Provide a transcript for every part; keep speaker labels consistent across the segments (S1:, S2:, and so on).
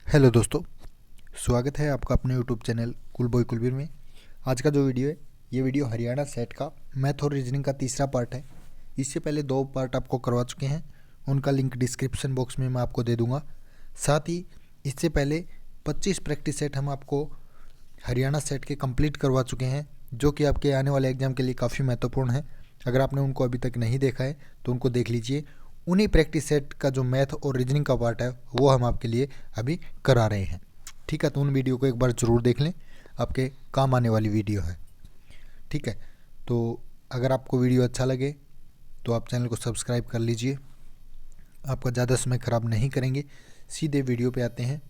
S1: Hello दोस्तों, स्वागत है आपका अपने यूट्यूब चैनल कुलबॉय कुलबीर में। आज का जो वीडियो है, ये वीडियो हरियाणा सेट का मैथ और रीजनिंग का तीसरा पार्ट है। इससे पहले 2 पार्ट आपको करवा चुके हैं, उनका लिंक डिस्क्रिप्शन बॉक्स में मैं आपको दे दूंगा। साथ ही इससे पहले 25 प्रैक्टिस सेट हम आपको हरियाणा सेट के कंप्लीट करवा चुके हैं, जो कि आपके आने वाले एग्जाम के लिए काफ़ी महत्वपूर्ण है। अगर आपने उनको अभी तक नहीं देखा है तो उनको देख लीजिए। उन्हीं प्रैक्टिस सेट का जो मैथ और रीजनिंग का पार्ट है वो हम आपके लिए अभी करा रहे हैं। ठीक है, तो उन वीडियो को एक बार ज़रूर देख लें, आपके काम आने वाली वीडियो है। ठीक है, तो अगर आपको वीडियो अच्छा लगे तो आप चैनल को सब्सक्राइब कर लीजिए। आपका ज़्यादा समय ख़राब नहीं करेंगे, सीधे वीडियो पे आते हैं।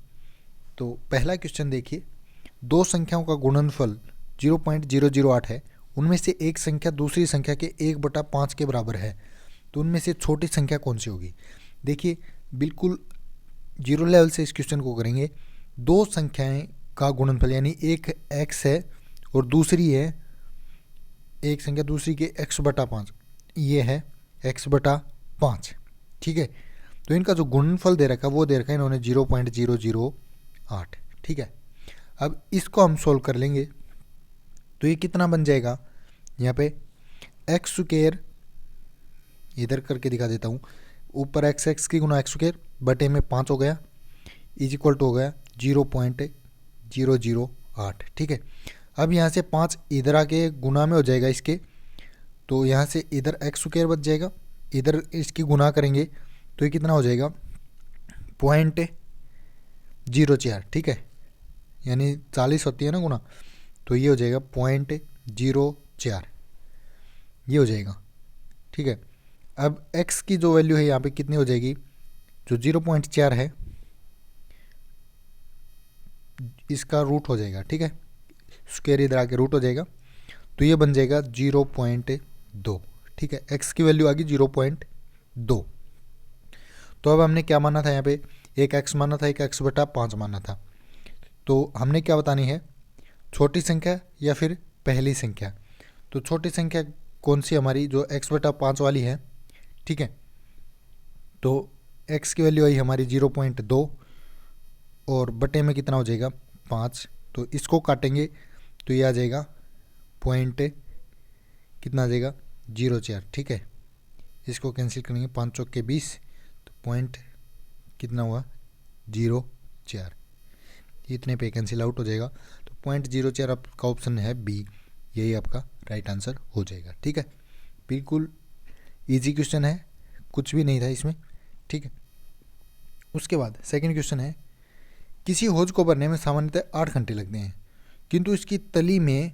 S1: तो पहला क्वेश्चन देखिए, दो संख्याओं का गुणनफल 0.008 है। उनमें से एक संख्या दूसरी संख्या के 1/5 के बराबर है, तो उनमें से छोटी संख्या कौन सी होगी। देखिए, बिल्कुल जीरो लेवल से इस क्वेश्चन को करेंगे। दो संख्याएं का गुणनफल यानी एक x है और दूसरी है एक संख्या दूसरी के x/5, ये है x/5। ठीक है, तो इनका जो गुणनफल दे रखा है वो दे रखा है इन्होंने 0.008। ठीक है, अब इसको हम सोल्व कर लेंगे तो ये कितना बन जाएगा। यहाँ पे एक्स स्क्वायर इधर करके दिखा देता हूँ, ऊपर x की गुना एक्स स्क्वायर बटे में 5 हो गया, इज इक्वल टू हो गया 0.008। ठीक है, अब यहाँ से 5 इधर आके गुना में हो जाएगा इसके, तो यहाँ से इधर एक्स स्क्वायर बच जाएगा, इधर इसकी गुना करेंगे तो ये कितना हो जाएगा 0.04। ठीक है, यानी 40 होती है ना गुना, तो ये हो जाएगा 0.04, ये हो जाएगा। ठीक है, अब x की जो वैल्यू है यहाँ पे कितनी हो जाएगी, जो 0.4 है इसका रूट हो जाएगा। ठीक है, स्क्वायर इधर आके रूट हो जाएगा, तो ये बन जाएगा 0.2। ठीक है, x की वैल्यू आ गई 0.2। तो अब हमने क्या माना था, यहाँ पे एक x माना था, एक x/5 माना था। तो हमने क्या बतानी है, छोटी संख्या या फिर पहली संख्या। तो छोटी संख्या कौन सी हमारी, जो x/5 वाली है। ठीक है, तो x की वैल्यू आई हमारी 0.2 और बटे में कितना हो जाएगा 5, तो इसको काटेंगे तो ये आ जाएगा पॉइंट कितना आ जाएगा 0.4। ठीक है, इसको कैंसिल करेंगे, 5 चौक के 20, तो पॉइंट कितना हुआ 0.4, इतने पे कैंसिल आउट हो जाएगा। तो 0.04 आपका ऑप्शन है बी, यही आपका राइट आंसर हो जाएगा। ठीक है, बिल्कुल इजी क्वेश्चन है, कुछ भी नहीं था इसमें। ठीक है, उसके बाद सेकंड क्वेश्चन है, किसी हौज को भरने में सामान्यतः 8 घंटे लगते हैं, किंतु इसकी तली में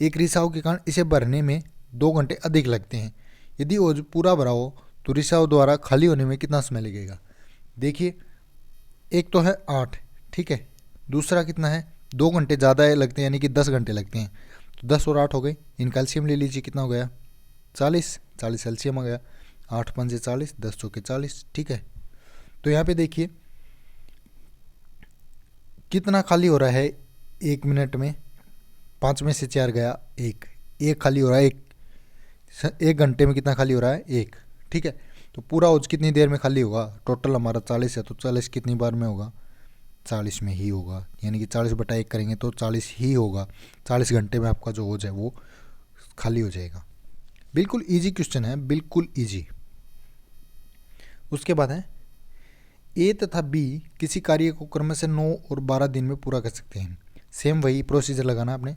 S1: एक रिसाव के कारण इसे भरने में 2 घंटे अधिक लगते हैं। यदि हौज पूरा भरा हो तो रिसाव द्वारा खाली होने में कितना समय लगेगा। देखिए, एक तो है 8, ठीक है, दूसरा कितना है 2 घंटे ज़्यादा लगते हैं, यानी कि 10 घंटे लगते हैं। तो 10 और 8 हो गई, इनका एलसीएम ले लीजिए, कितना हो गया 40 एलसीएम हो गया, 8 पंजे 40, 10 चौके 40। ठीक है, तो यहाँ पे देखिए कितना खाली हो रहा है 1 मिनट में, 5 में से 4 गया, एक खाली हो रहा है, एक घंटे में कितना खाली हो रहा है 1। ठीक है, तो पूरा हौज कितनी देर में खाली होगा, टोटल हमारा 40 है, तो 40 कितनी बार में होगा 40 में ही होगा, यानी कि 40/1 करेंगे तो 40 ही होगा। 40 घंटे में आपका जो हौज है वो खाली हो जाएगा। बिल्कुल इजी क्वेश्चन है, बिल्कुल इजी। उसके बाद है, ए तथा बी किसी कार्य को क्रमशः 9 और 12 दिन में पूरा कर सकते हैं। सेम वही प्रोसीजर लगाना आपने,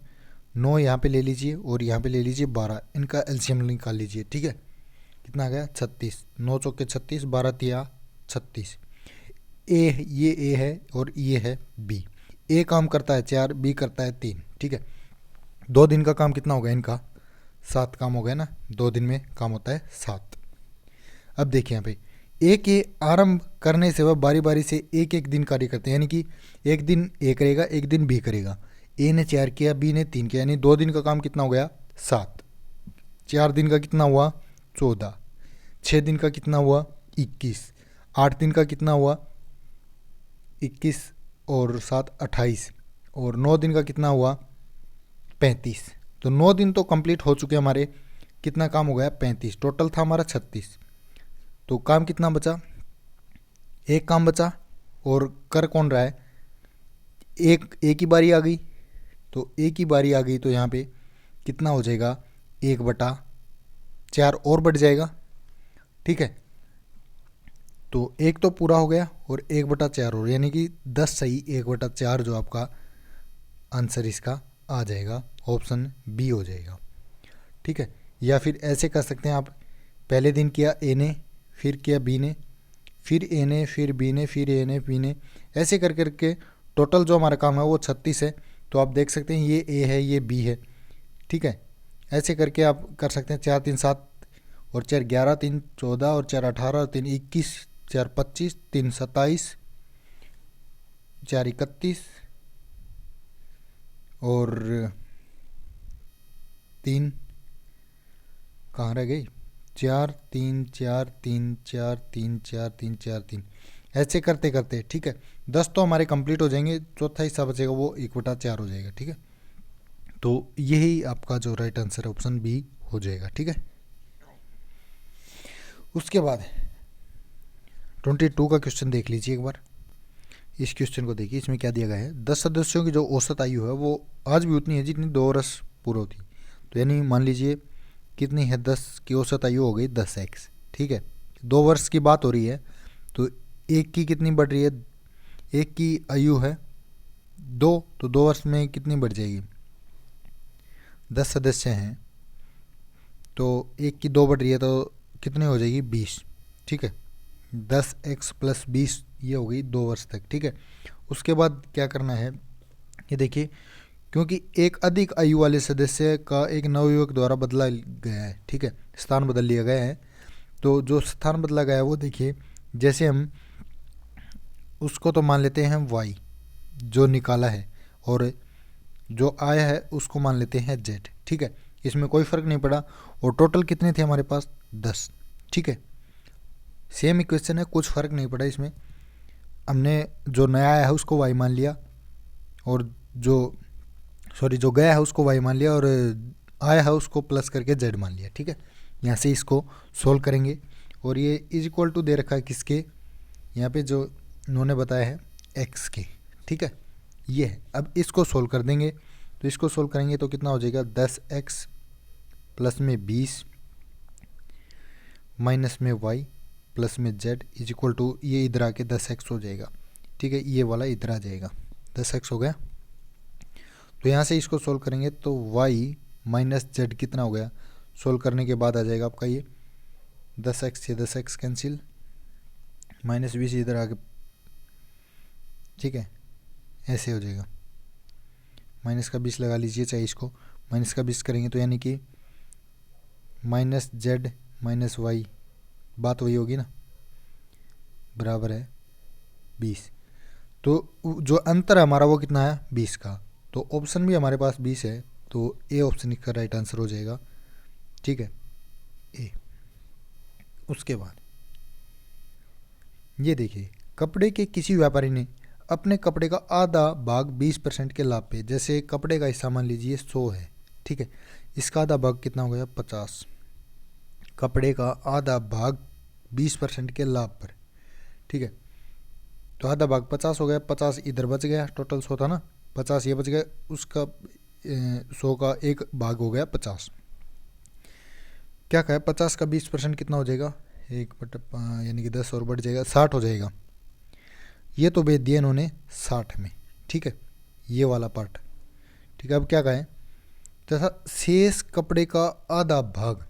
S1: 9 यहाँ पे ले लीजिए और यहाँ पे ले लीजिए 12, इनका एलसीएम निकाल लीजिए। ठीक है, कितना आ गया 36, 9 चौके 36, 12 तिया 36। ये ए है और ये है बी। ए काम करता है 4, बी करता है 3। ठीक है, 2 दिन का काम कितना हो गया इनका 7 काम हो गया ना, 2 दिन में काम होता है 7। अब देखिए यहाँ पे ए के आरंभ करने से वह बारी बारी से एक एक दिन कार्य करते हैं, यानी कि एक दिन ए करेगा, एक दिन बी करेगा। ए ने 4 किया, बी ने 3 किया, यानी 2 दिन का काम कितना हो गया 7। 4 दिन का कितना हुआ 14, 6 दिन का कितना हुआ 21, 8 दिन का कितना हुआ 21 और 7 28, और 9 दिन का कितना हुआ 35। तो 9 दिन तो कंप्लीट हो चुके हमारे, कितना काम हो गया 35, टोटल था हमारा 36। तो काम कितना बचा, एक काम बचा, और कर कौन रहा है एक ही बारी आ गई, तो एक ही बारी आ गई तो यहाँ पे कितना हो जाएगा, 1/4 और बढ़ जाएगा। ठीक है, तो एक तो पूरा हो गया और 1/4 और, यानी कि 10 सही 1/4 जो आपका आंसर इसका आ जाएगा, ऑप्शन बी हो जाएगा। ठीक है, या फिर ऐसे कर सकते हैं आप, पहले दिन किया ए ने, फिर किया बी ने, फिर ए ने, फिर बी ने, फिर ए ने, बी ने, ऐसे कर करके टोटल जो हमारा काम है वो 36 है। तो आप देख सकते हैं ये ए है, ये बी है। ठीक है, ऐसे करके आप कर सकते हैं। 4 3 7 और 4 11, 3 14 और 4 18, 3 21, 4 25, 3 27, 4 31 और 3 कहाँ रह गई, 4 3 4 3 4 3 4 3 4 3, ऐसे करते करते। ठीक है, 10 तो हमारे कंप्लीट हो जाएंगे, चौथा हिस्सा बचेगा वो 1/4 हो जाएगा। ठीक है, तो यही आपका जो राइट आंसर है ऑप्शन बी हो जाएगा। ठीक है, उसके बाद 22 का क्वेश्चन देख लीजिए एक बार। इस क्वेश्चन को देखिए, इसमें क्या दिया गया है, 10 सदस्यों की जो औसत आयु है वो आज भी उतनी है जितनी 2 वर्ष पूर्व होती। तो यानी मान लीजिए कितनी है, 10 की औसत आयु हो गई 10x। ठीक है, 2 वर्ष की बात हो रही है, तो एक की कितनी बढ़ रही है, एक की आयु है 2, तो 2 वर्ष में कितनी बढ़ जाएगी, 10 सदस्य हैं तो एक की 2 बढ़ रही है तो कितनी हो जाएगी, 20। ठीक है, 10x + 20 ये हो गई 2 वर्ष तक। ठीक है, उसके बाद क्या करना है, ये देखिए, क्योंकि एक अधिक आयु वाले सदस्य का एक नवयुवक द्वारा बदला गया है। ठीक है, स्थान बदल लिया गया है। तो जो स्थान बदला गया है वो देखिए, जैसे हम उसको तो मान लेते हैं y जो निकाला है, और जो आया है उसको मान लेते हैं z। ठीक है, इसमें कोई फ़र्क नहीं पड़ा। और टोटल कितने थे हमारे पास, 10। ठीक है, सेम इक्वेशन है, कुछ फ़र्क नहीं पड़ा इसमें। हमने जो नया आया है उसको y मान लिया, और जो गया है उसको y मान लिया, और आया है उसको प्लस करके z मान लिया। ठीक है, यहाँ से इसको सोल्व करेंगे, और ये = दे रखा है किसके, यहाँ पे जो उन्होंने बताया है x के। ठीक है, ये है। अब इसको सोल्व कर देंगे, तो इसको सोल्व करेंगे तो कितना हो जाएगा, 10x प्लस में 20 माइनस में y प्लस में z = ये इधर आके 10x हो जाएगा। ठीक है, ये वाला इधर आ जाएगा, 10x हो गया। तो यहाँ से इसको सोल्व करेंगे तो y माइनस z कितना हो गया, सोल्व करने के बाद आ जाएगा आपका ये 10x से 10x कैंसिल, माइनस 20 इधर आके। ठीक है, ऐसे हो जाएगा, माइनस का 20 लगा लीजिए, चाहे इसको माइनस का 20 करेंगे तो यानी कि माइनस z माइनस y, बात वही होगी ना, बराबर है 20। तो जो अंतर है हमारा वो कितना है, 20 का। तो ऑप्शन भी हमारे पास 20 है, तो ए ऑप्शन इसका राइट आंसर हो जाएगा। ठीक है, ए। उसके बाद ये देखिए, कपड़े के किसी व्यापारी ने अपने कपड़े का आधा भाग 20% के लाभ पे, जैसे कपड़े का हिस्सा मान लीजिए 100 है। ठीक है, इसका आधा भाग कितना हो गया, 50। कपड़े का आधा भाग 20% के लाभ पर। ठीक है, तो आधा भाग 50 हो गया, 50 इधर बच गया, टोटल 100 था ना, 50 ये बच गया, उसका 100 का एक भाग हो गया 50। क्या कहा है, 50 का 20% कितना हो जाएगा, 1/5 यानी कि 10 और बढ़ जाएगा, 60 हो जाएगा। ये तो भेज दिया इन्होंने 60 में। ठीक है, ये वाला पार्ट। ठीक है, अब क्या कहें, तथा शेष कपड़े का आधा भाग,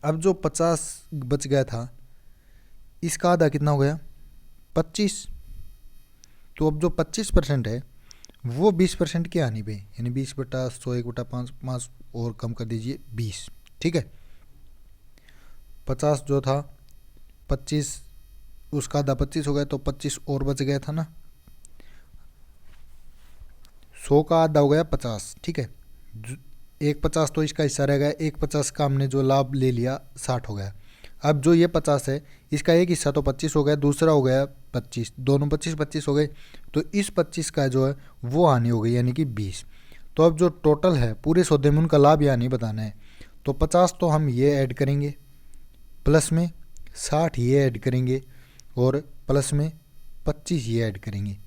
S1: अब जो 50 बच गया था इसका आधा कितना हो गया, 25। तो अब जो 25% है वो 20% के आने पे, यानी 20/100 1/5 5 और कम कर दीजिए 20। ठीक है, 50 जो था 25, उसका आधा 25 हो गया, तो 25 और बच गया था ना, 100 का आधा हो गया 50। ठीक है, 1/50 तो इसका हिस्सा रह गया, 1/50 का हमने जो लाभ ले लिया 60 हो गया। अब जो ये 50 है इसका एक हिस्सा तो 25 हो गया, दूसरा हो गया 25, दोनों 25 हो गए, तो इस 25 का जो है वो हानि हो गई, यानी कि 20। तो अब जो टोटल है पूरे सौदे में उनका लाभ या हानि बताना है, तो 50 तो हम ये ऐड करेंगे, प्लस में 60 ये ऐड करेंगे, और प्लस में 25 ये ऐड करेंगे।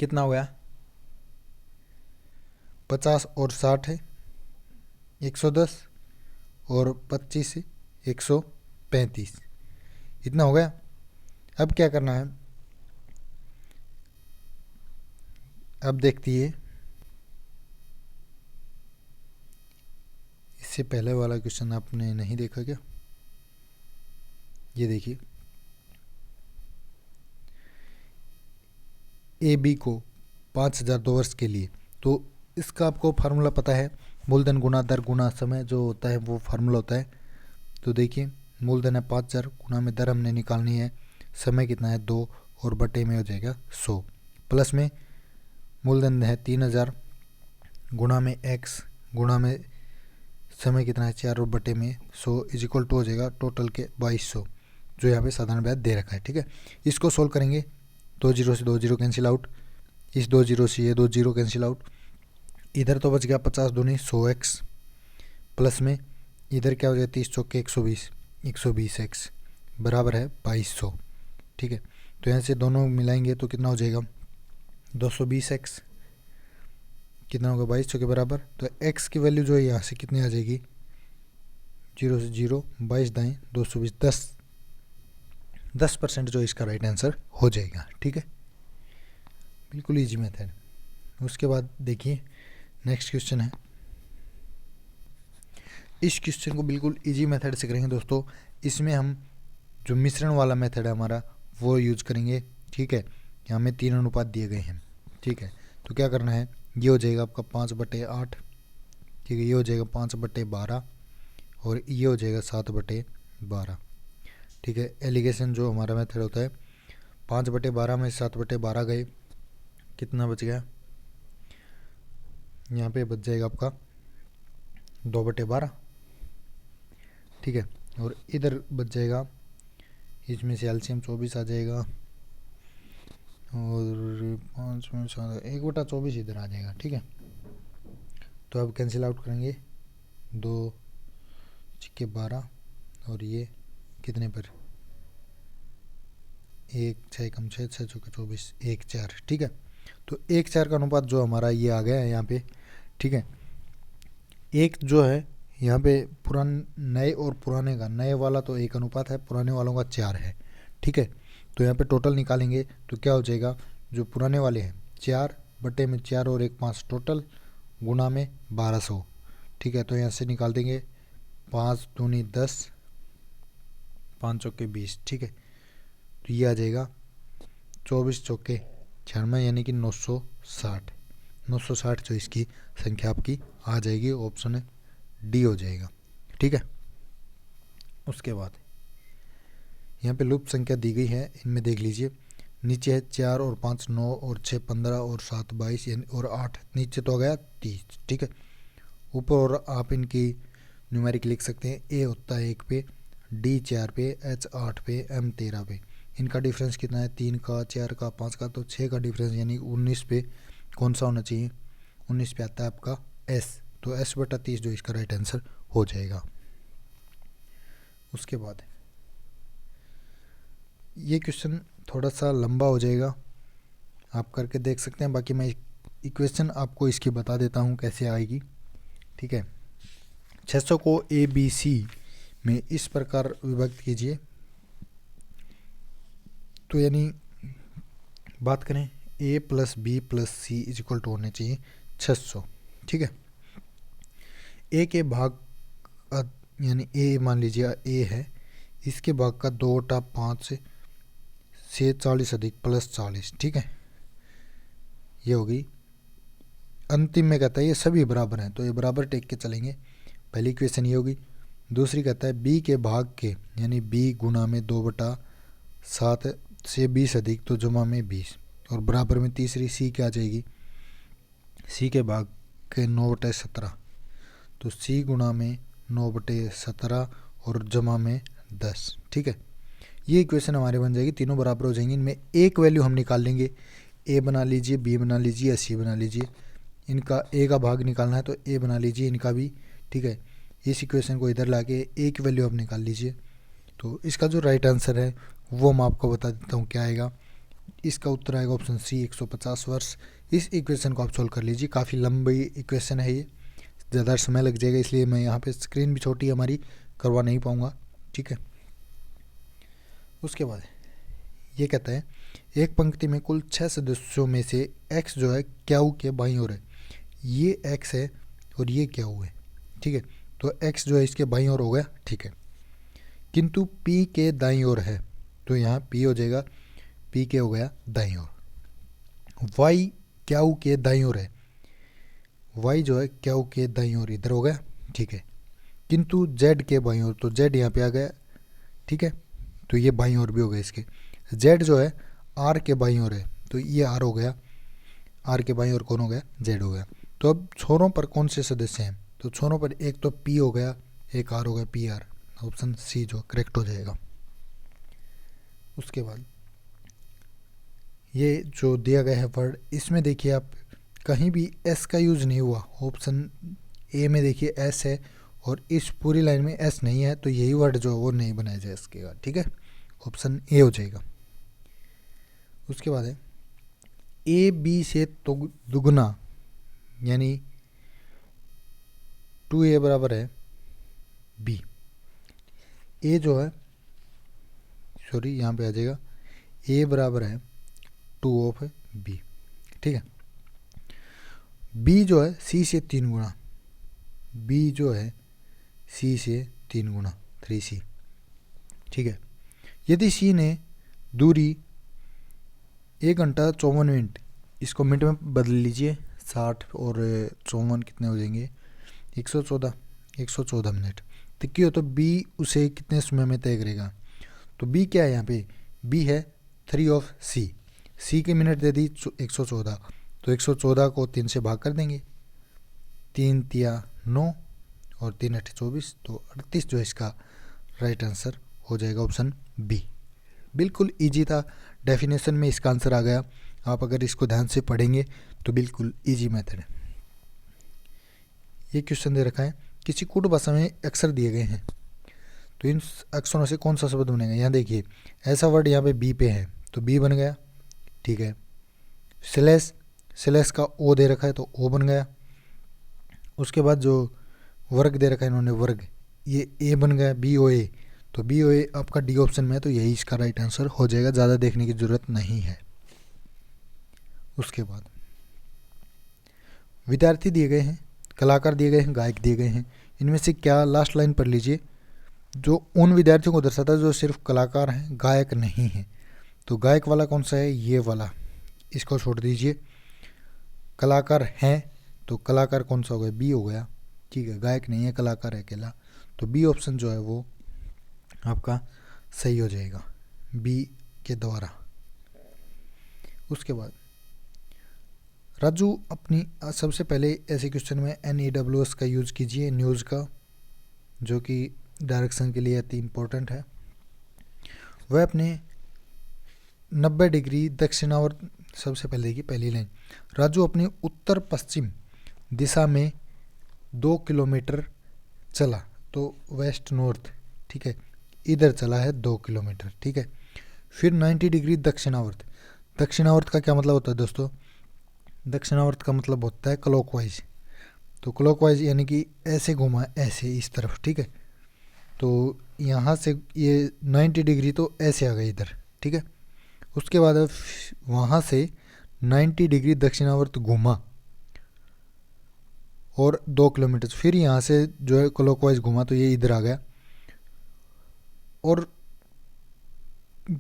S1: कितना हो गया, 50 और 60 है 110 और 25 है 135, इतना हो गया। अब क्या करना है, अब देखती है, इससे पहले वाला क्वेश्चन आपने नहीं देखा क्या, ये देखिए, ए बी को 5000 2 वर्ष के लिए, तो इसका आपको फार्मूला पता है, मूलधन गुना दर गुना समय जो होता है वो फार्मूला होता है। तो देखिए मूलधन है 5000, गुना में दर हमने निकालनी है, समय कितना है 2 और बटे में हो जाएगा 100, प्लस में मूलधन है 3000, गुना में x, गुना में समय कितना है 4 और बटे में 100 इज इक्वल टू हो जाएगा टोटल के 2200, जो यहाँ पे साधारण ब्याज दे रखा है। ठीक है, इसको सोल्व करेंगे, 2 जीरो से 2 जीरो कैंसिल आउट, इस 2 जीरो से ये 2 जीरो कैंसिल आउट, इधर तो बच गया 50 दूनी 100x, प्लस में इधर क्या हो जाए 30 चौके 120, 120x बराबर है 2200। ठीक है, तो यहाँ से दोनों मिलाएंगे तो कितना हो जाएगा 220x, कितना होगा 2200 के बराबर। तो x की वैल्यू जो है यहाँ से कितनी आ जाएगी, 0 से 0 22 दाएँ 220, 10% जो इसका राइट आंसर हो जाएगा। ठीक है, बिल्कुल इजी मेथड। उसके बाद देखिए नेक्स्ट क्वेश्चन है, इस क्वेश्चन को बिल्कुल इजी मेथड से करेंगे दोस्तों, इसमें हम जो मिश्रण वाला मेथड है हमारा वो यूज करेंगे। ठीक है, यहाँ में 3 अनुपात दिए गए हैं। ठीक है, तो क्या करना है, ये हो जाएगा आपका 5/8, ठीक है, ये हो जाएगा 5/12 और ये हो जाएगा 7/12। ठीक है, एलिगेशन जो हमारा मेथड होता है, 5/12 में 7/12 गए, कितना बच गया, यहाँ पे बच जाएगा आपका 2/12। ठीक है, और इधर बच जाएगा, इसमें से एलसीएम 24 आ जाएगा और 5 में 7 1/24 इधर आ जाएगा। ठीक है, तो अब कैंसिल आउट करेंगे, 2 छिक्के 12 और ये कितने पर 1 6 कम 6 6 चौके 24 1 4। ठीक है, तो 1 4 का अनुपात जो हमारा ये आ गया है यहाँ पे। ठीक है, एक जो है यहाँ पे नए और पुराने का, नए वाला तो 1 अनुपात है, पुराने वालों का 4 है। ठीक है, तो यहाँ पे टोटल निकालेंगे तो क्या हो जाएगा, जो पुराने वाले हैं 4 बटे में 4 और 1 5 टोटल, गुना में 1200। ठीक है, तो यहाँ से निकाल देंगे 5 दूनी 10, 5 चौके 20। ठीक है, तो ये आ जाएगा 24 चौके 96 यानी कि 960, 960 जो इसकी संख्या आपकी आ जाएगी, ऑप्शन डी हो जाएगा। ठीक है, उसके बाद यहाँ पे लूप संख्या दी गई है, इनमें देख लीजिए, नीचे है 4 और 5 9 और 6 15 और 7 22 और 8, नीचे तो आ गया 30। ठीक है, ऊपर और आप इनकी न्यूमेरिक लिख सकते हैं, ए होता है 1 पे, डी 4 पे, एच 8 पे, एम 13 पे। इनका डिफरेंस कितना है, 3 का 4 का 5 का, तो 6 का डिफरेंस यानी 19 पे कौन सा होना चाहिए, 19 पे आता है आपका एस, तो S/30 जो इसका राइट आंसर हो जाएगा। उसके बाद ये क्वेश्चन थोड़ा सा लंबा हो जाएगा, आप करके देख सकते हैं, बाकी मैं इक्वेशन आपको इसकी बता देता हूँ कैसे आएगी। ठीक है, 600 को ABC में इस प्रकार विभक्त कीजिए, तो यानी बात करें A + B + C = होने चाहिए 600। ठीक है, ए के भाग यानी ए मान लीजिए ए है, इसके भाग का 2/5 से 40 अधिक प्लस 40। ठीक है, ये होगी, अंतिम में कहता है ये सभी बराबर हैं, तो ये बराबर टेक के चलेंगे, पहली इक्वेशन ये होगी। दूसरी कहता है बी के भाग के यानी बी गुना में 2/7 से 20 अधिक तो जमा में 20, और बराबर में तीसरी सी क्या आ जाएगी, सी के भाग के 9/17, तो सी गुना में 9/17 और जमा में 10। ठीक है, ये इक्वेशन हमारे बन जाएगी, तीनों बराबर हो जाएंगी, इनमें एक वैल्यू हम निकाल लेंगे, ए बना लीजिए, बी बना लीजिए या सी बना लीजिए, इनका ए का भाग निकालना है तो ए बना लीजिए इनका भी। ठीक है, इस इक्वेशन को इधर लाके ए की वैल्यू आप निकाल लीजिए, तो इसका जो राइट आंसर है वो मैं आपको बता देता हूँ क्या आएगा। इसका उत्तर आएगा ऑप्शन सी 150 वर्ष। इस इक्वेशन को आप सोल्व कर लीजिए, काफ़ी लंबी इक्वेशन है ये, ज़्यादा समय लग जाएगा, इसलिए मैं यहाँ पे स्क्रीन भी छोटी हमारी करवा नहीं पाऊँगा। ठीक है, उसके बाद ये कहता है एक पंक्ति में कुल 6 सदस्यों में से x जो है क्यू के बाईं ओर है। ये x है और ये क्यू है। ठीक है, तो x जो है इसके बाईं ओर हो गया। ठीक है, किंतु p के दाईं ओर है, तो यहाँ p हो जाएगा, p के हो गया दाईं ओर। y क्यू के दाईं ओर है, y जो है क्यू के दाईं ओर इधर हो गया। ठीक है, किंतु z के बाईं ओर, तो z यहाँ पे आ गया। ठीक है, तो ये बाईं ओर भी हो गया इसके। z जो है r के बाईं ओर है, तो ये r हो गया, r के बाईं ओर कौन हो गया, z हो गया। तो अब छोरों पर कौन से सदस्य हैं, तो छोरों पर एक तो p हो गया, एक r हो गया, पी आर, ऑप्शन सी जो करेक्ट हो जाएगा। उसके बाद ये जो दिया गया है वर्ड, इसमें देखिए आप कहीं भी s का यूज़ नहीं हुआ। ऑप्शन ए में देखिए s है और इस पूरी लाइन में s नहीं है, तो यही वर्ड जो है वो नहीं बनाया जाए इसके बाद। ठीक है, ऑप्शन ए हो जाएगा। उसके बाद है ए बी से दुगुना, यानी 2a बराबर है b। ए जो है, सॉरी यहाँ पे आ जाएगा, a बराबर है 2 ऑफ b। ठीक है, b जो है c से 3 गुना, b जो है c से 3 गुना 3c। ठीक है, यदि c ने दूरी 1 घंटा 54 मिनट, इसको मिनट में बदल लीजिए, 60 और 54 कितने हो जाएंगे, 114 मिनट तक की हो, तो b उसे कितने समय में तय करेगा। तो b क्या है यहाँ पे, b है 3 ऑफ c के मिनट दे दी 114, तो 114 को 3 से भाग कर देंगे, 3 तिया 9 और 3 अठे 24, तो 38 जो है इसका राइट आंसर हो जाएगा ऑप्शन बी। बिल्कुल इजी था, डेफिनेशन में इसका आंसर आ गया। आप अगर इसको ध्यान से पढ़ेंगे तो बिल्कुल इजी मेथड है। ये क्वेश्चन दे रखा है, किसी कूट भाषा में अक्षर दिए गए हैं, तो इन अक्षरों से कौन सा शब्द बनेगा। यहाँ देखिए ऐसा वर्ड यहाँ पे बी पे है, तो बी बन गया। ठीक है, स्लैश का ओ दे रखा है, तो ओ बन गया। उसके बाद जो वर्ग दे रखा है इन्होंने, वर्ग, ये ए बन गया, बी ओ ए, तो बी ओ ए आपका डी ऑप्शन में है, तो यही इसका राइट आंसर हो जाएगा, ज़्यादा देखने की ज़रूरत नहीं है। उसके बाद विद्यार्थी दिए गए हैं, कलाकार दिए गए हैं, गायक दिए गए हैं, इनमें से क्या, लास्ट लाइन पढ़ लीजिए, जो उन विद्यार्थियों को दर्शाता है जो सिर्फ कलाकार हैं, गायक नहीं है। तो गायक वाला कौन सा है, ये वाला, इसको छोड़ दीजिए। कलाकार हैं, तो कलाकार कौन सा हो गया, बी हो गया। ठीक है, गायक नहीं है, कलाकार है अकेला, तो बी ऑप्शन जो है वो आपका सही हो जाएगा, बी के द्वारा। उसके बाद राजू अपनी, सबसे पहले ऐसे क्वेश्चन में NEWS का यूज़ कीजिए, न्यूज़ का, जो कि डायरेक्शन के लिए अति इम्पोर्टेंट है। वह अपने 90 डिग्री दक्षिणावर्त, सबसे पहले देखिए पहली लाइन, राजू अपनी उत्तर पश्चिम दिशा में 2 किलोमीटर चला, तो वेस्ट नॉर्थ, ठीक है, इधर चला है 2 किलोमीटर। ठीक है, फिर 90 डिग्री दक्षिणावर्त, दक्षिणावर्त का क्या मतलब होता है दोस्तों, दक्षिणावर्त का मतलब होता है क्लॉकवाइज, तो क्लॉकवाइज यानी कि ऐसे घुमा, ऐसे इस तरफ। ठीक है, तो यहाँ से ये 90 डिग्री तो ऐसे आ गए इधर। ठीक है, उसके बाद वहाँ से 90 डिग्री दक्षिणावर्त घुमा और 2 किलोमीटर, फिर यहाँ से जो है क्लॉकवाइज घुमा, तो ये इधर आ गया और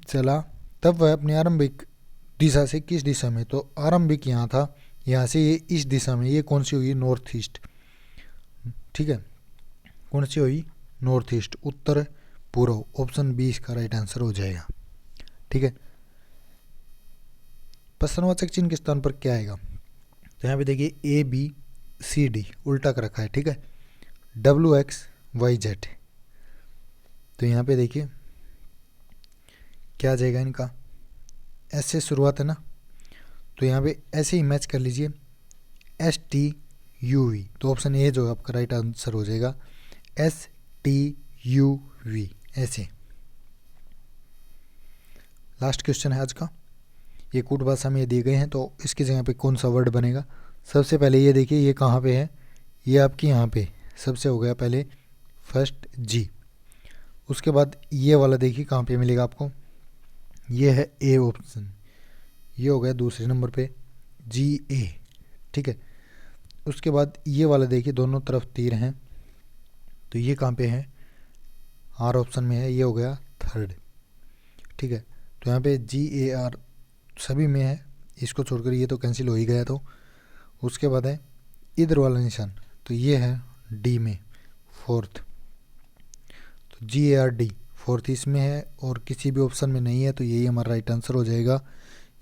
S1: चला। तब वह अपनी आरंभिक दिशा से किस दिशा में, तो आरंभिक यहाँ था, यहाँ से ये इस दिशा में, ये कौन सी हुई, नॉर्थ ईस्ट। ठीक है, कौन सी हुई, नॉर्थ ईस्ट, उत्तर पूर्व, ऑप्शन बी इसका राइट आंसर हो जाएगा। ठीक है, प्रश्नवाचक चिन्ह के स्थान पर क्या आएगा, तो यहाँ पे देखिए ABCD उल्टा कर रखा है। ठीक है, WXYZ, तो यहाँ पे देखिए क्या आ जाएगा इनका, ऐसे शुरुआत है ना, तो यहाँ पे ऐसे ही मैच कर लीजिए, STUV, तो ऑप्शन ए जो आपका राइट आंसर हो जाएगा, STUV ऐसे। लास्ट क्वेश्चन है आज का, ये कूट भाषा में ये दिए गए हैं, तो इसकी जगह पे कौन सा वर्ड बनेगा। सबसे पहले ये देखिए ये कहाँ पे है, ये आपकी यहाँ पे सबसे हो गया पहले फर्स्ट जी। उसके बाद ये वाला देखिए कहाँ पे मिलेगा आपको, ये है ए ऑप्शन, ये हो गया दूसरे नंबर पे जी ए, ठीक है। उसके बाद ये वाला देखिए दोनों तरफ तीर हैं, तो ये कहाँ पे है, आर ऑप्शन में है, ये हो गया थर्ड, ठीक है। तो यहाँ पे जी ए आर सभी में है, इसको छोड़कर ये तो कैंसिल हो ही गया। तो उसके बाद है इधर वाला निशान, तो ये है डी में फोर्थ, तो जी ए आर डी फोर्थ इसमें है और किसी भी ऑप्शन में नहीं है, तो यही हमारा राइट आंसर हो जाएगा।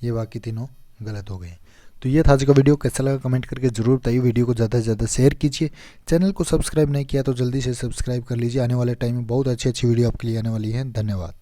S1: ये बाकी तीनों गलत हो गए। तो ये था आज का वीडियो, कैसा लगा कमेंट करके जरूर बताइए। वीडियो को ज़्यादा से ज़्यादा शेयर कीजिए। चैनल को सब्सक्राइब नहीं किया तो जल्दी से सब्सक्राइब कर लीजिए। आने वाले टाइम में बहुत अच्छी वीडियो आपके लिए आने वाली है। धन्यवाद।